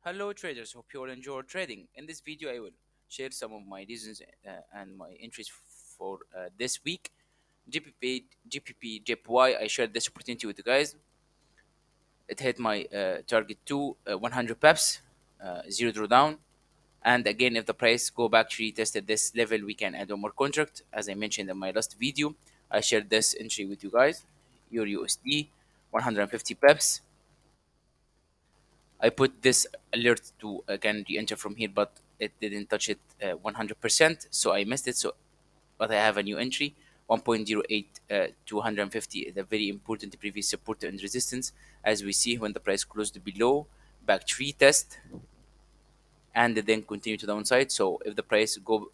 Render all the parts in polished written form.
Hello traders, hope you all enjoy trading. In this video, I will share some of my reasons and my entries for this week. GPP, JPY, I shared this opportunity with you guys. It hit my target to 100 peps, zero drawdown. And again, if the price go back to retested this level, we can add one more contract. As I mentioned in my last video, I shared this entry with you guys. Your USD, 150 peps. I put this alert to again re-enter from here, but it didn't touch it 100%, so I missed it. But I have a new entry, 1.08 250, the very important previous support and resistance, as we see when the price closed below, back to retest, and then continue to downside. So if the price go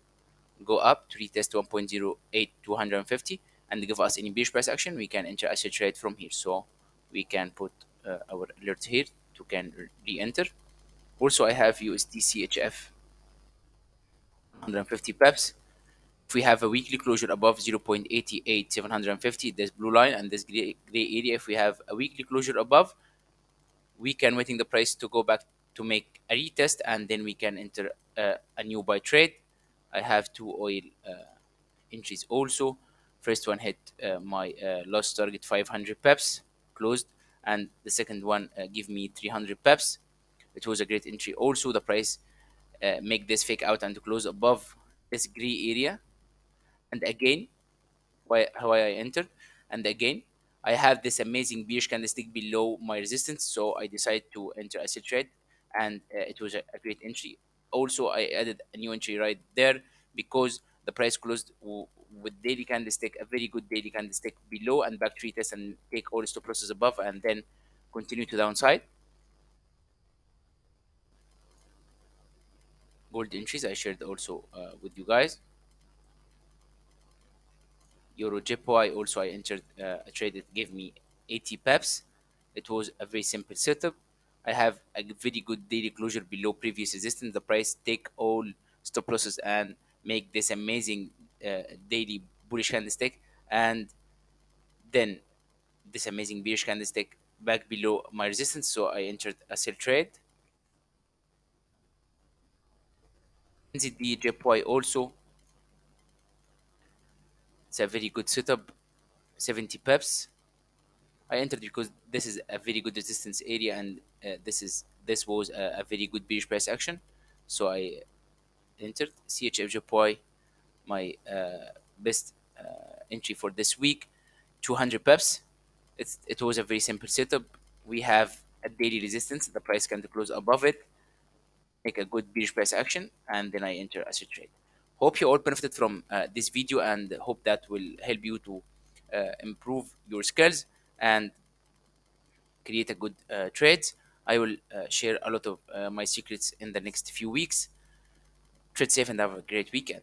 up to retest 1.08 250 and give us any bearish price action, we can enter asset trade from here. So we can put our alert here to can re-enter. Also, I have USD CHF 150 peps. If we have a weekly closure above 0.88 750, this blue line and this gray area, if we have a weekly closure above, we can waiting the price to go back to make a retest, and then we can enter a new buy trade. I have two oil entries also. First one hit my lost target 500 peps, closed, and the second one give me 300 peps. It was a great entry. Also, the price make this fake out and close above this gray area. And again, why I entered. And again, I have this amazing bearish candlestick below my resistance, so I decided to enter a sell trade, and it was a great entry. Also, I added a new entry right there because the price closed with daily candlestick, a very good daily candlestick below and back to retest and take all stop losses above, and then continue to downside. Gold entries I shared also with you guys. Euro JPY also I entered a trade that gave me 80 peps. It was a very simple setup. I have a very good daily closure below previous resistance. The price take all stop losses and make this amazing daily bullish candlestick, and then this amazing bearish candlestick back below my resistance. So I entered a sell trade. NZD JPY also, it's a very good setup, 70 peps. I entered because this is a very good resistance area, and this was a very good bearish price action. So I entered CHFJPY, my best entry for this week, 200 peps. It was a very simple setup. We have a daily resistance. The price can close above it, make a good bearish price action, and then I enter as a trade. Hope you all benefited from this video, and hope that will help you to improve your skills and create a good trades. I will share a lot of my secrets in the next few weeks. Trade safe and have a great weekend.